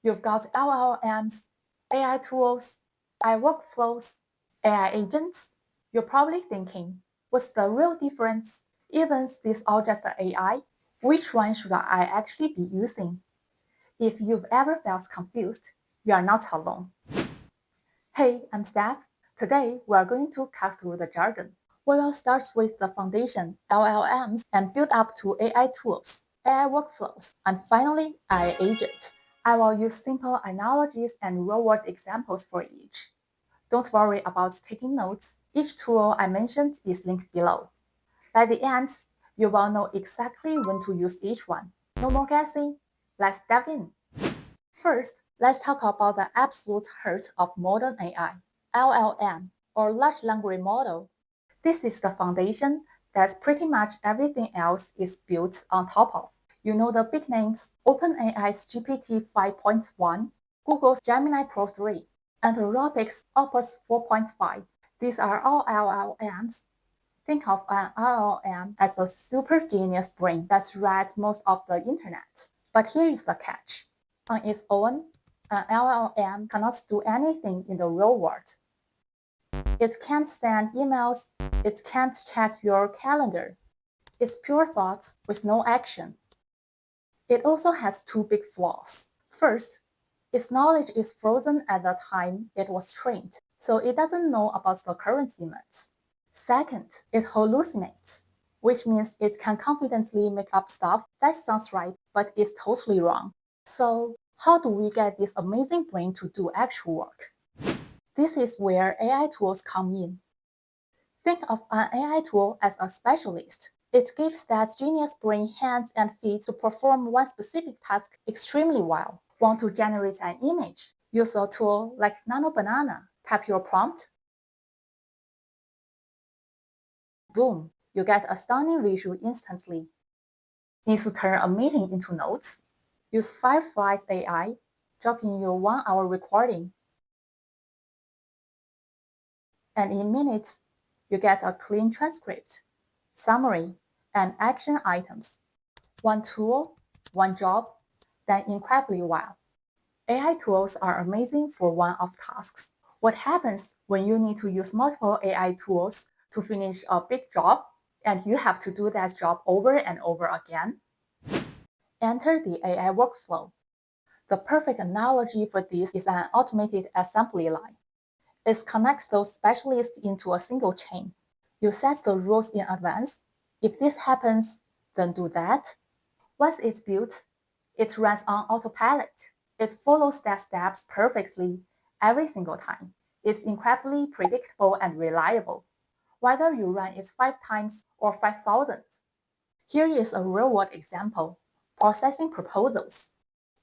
You've got LLMs, AI tools, AI workflows, AI agents. You're probably thinking, what's the real difference? Isn't this all just AI? Which one should I actually be using? If you've ever felt confused, you are not alone. Hey, I'm Steph. Today, we are going to cut through the jargon. We will start with the foundation, LLMs, and build up to AI tools, AI workflows, and finally, AI agents. I will use simple analogies and real-world examples for each. Don't worry about taking notes. Each tool I mentioned is linked below. By the end, you will know exactly when to use each one. No more guessing. Let's dive in. First, let's talk about the absolute heart of modern AI, LLM, or large language model. This is the foundation that pretty much everything else is built on top of. You know the big names, OpenAI's GPT 5.1, Google's Gemini Pro 3, Anthropic's Opus 4.5. These are all LLMs. Think of an LLM as a super genius brain that's read most of the internet. But here is the catch. On its own, an LLM cannot do anything in the real world. It can't send emails, it can't check your calendar. It's pure thoughts with no action. It also has two big flaws. First, its knowledge is frozen at the time it was trained, so it doesn't know about the current events. Second, it hallucinates, which means it can confidently make up stuff that sounds right but is totally wrong. So, how do we get this amazing brain to do actual work? This is where AI tools come in. Think of an AI tool as a specialist. It gives that genius brain hands and feet to perform one specific task extremely well. Want to generate an image? Use a tool like Nano Banana. Type your prompt. Boom, you get a stunning visual instantly. Need to turn a meeting into notes? Use Firefly's AI. Drop in your 1-hour recording. And in minutes, you get a clean transcript, summary, and action items. One tool, one job, done incredibly well. AI tools are amazing for one-off tasks. What happens when you need to use multiple AI tools to finish a big job and you have to do that job over and over again? Enter the AI workflow. The perfect analogy for this is an automated assembly line. It connects those specialists into a single chain. You set the rules in advance. If this happens, then do that. Once it's built, it runs on autopilot. It follows that steps perfectly every single time. It's incredibly predictable and reliable, whether you run it 5 times or 5,000. Here is a real-world example. Processing proposals.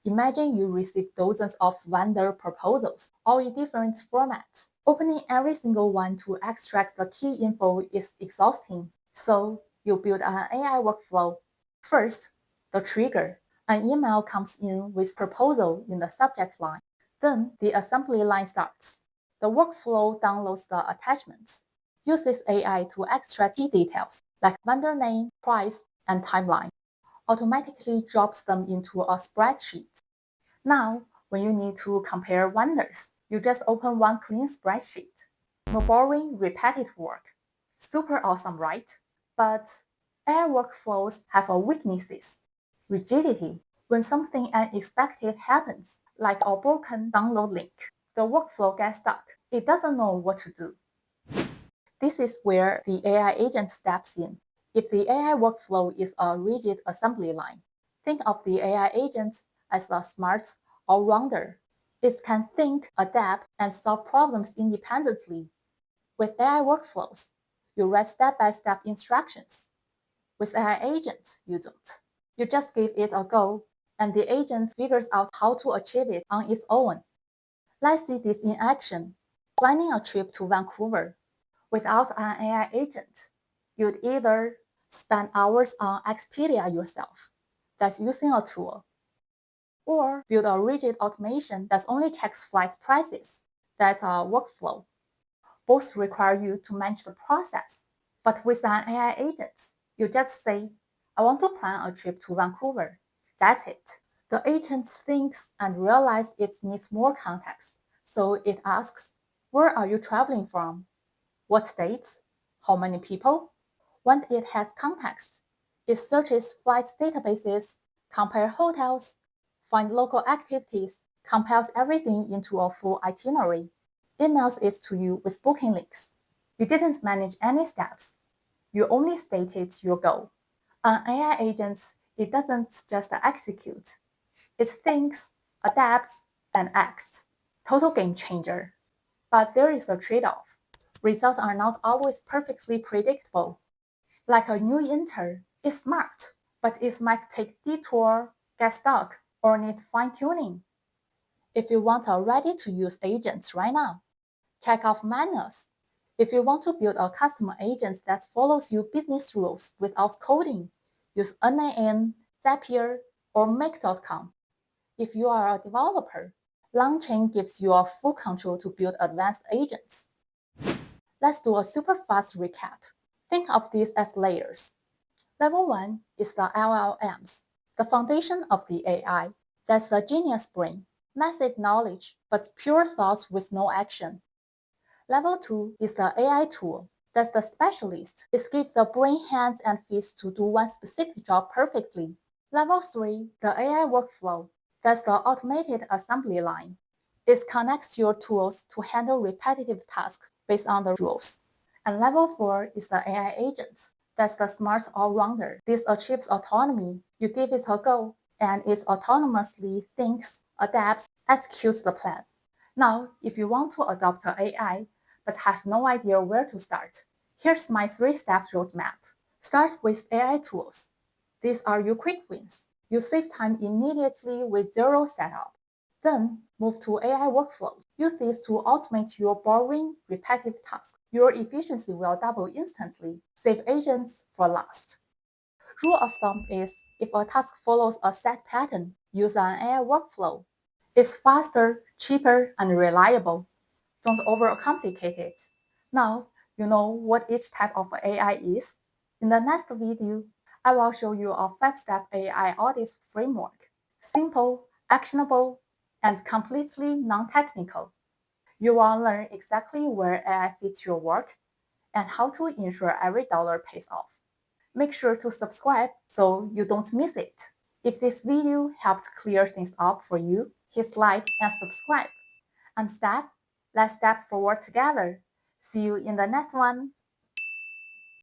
Imagine you receive dozens of vendor proposals, all in different formats. Opening every single one to extract the key info is exhausting, so you build an AI workflow. First, the trigger. An email comes in with proposal in the subject line. Then the assembly line starts. The workflow downloads the attachments, uses AI to extract key details like vendor name, price, and timeline, automatically drops them into a spreadsheet. Now, when you need to compare vendors, you just open one clean spreadsheet. No boring, repetitive work. Super awesome, right? But AI workflows have a weaknesses. Rigidity. When something unexpected happens, like a broken download link, the workflow gets stuck. It doesn't know what to do. This is where the AI agent steps in. If the AI workflow is a rigid assembly line, think of the AI agent as a smart all-rounder. It can think, adapt, and solve problems independently. With AI workflows, you write step-by-step instructions. With AI agents, you don't. You just give it a go, and the agent figures out how to achieve it on its own. Let's see this in action. Planning a trip to Vancouver. Without an AI agent, you'd either spend hours on Expedia yourself, that's using a tool, or build a rigid automation that only checks flight prices, that's a workflow. Both require you to manage the process. But with an AI agent, you just say, I want to plan a trip to Vancouver. That's it. The agent thinks and realizes it needs more context, so it asks, where are you traveling from? What states? How many people? When it has context, it searches flights databases, compares hotels, finds local activities, compiles everything into a full itinerary, emails it to you with booking links. You didn't manage any steps. You only stated your goal. On AI agents, it doesn't just execute. It thinks, adapts, and acts. Total game changer. But there is a trade-off. Results are not always perfectly predictable. Like a new intern, it's smart, but it might take detour, get stuck, or need fine-tuning. If you want a ready-to-use agent right now, check off manuals. If you want to build a custom agent that follows your business rules without coding, use NAN, Zapier, or Make.com. If you are a developer, LangChain gives you a full control to build advanced agents. Let's do a super fast recap. Think of these as layers. Level 1 is the LLMs, the foundation of the AI. That's the genius brain, massive knowledge, but pure thoughts with no action. Level 2 is the AI tool. That's the specialist. It gives the brain hands and feet to do one specific job perfectly. Level 3, the AI workflow. That's the automated assembly line. It connects your tools to handle repetitive tasks based on the rules. And level 4 is the AI agent. That's the smart all-rounder. This achieves autonomy. You give it a go, and it autonomously thinks, adapts, executes the plan. Now, if you want to adopt AI, but have no idea where to start, here's my 3-step roadmap. Start with AI tools. These are your quick wins. You save time immediately with zero setup. Then move to AI workflows. Use these to automate your boring, repetitive tasks. Your efficiency will double instantly. Save agents for last. Rule of thumb is if a task follows a set pattern, use an AI workflow. It's faster, cheaper, and reliable. Don't overcomplicate it. Now, you know what each type of AI is. In the next video, I will show you a 5-step AI audit framework. Simple, actionable, and completely non-technical. You will learn exactly where AI fits your work and how to ensure every dollar pays off. Make sure to subscribe so you don't miss it. If this video helped clear things up for you, hit like and subscribe. I'm Steph. Let's step forward together. See you in the next one.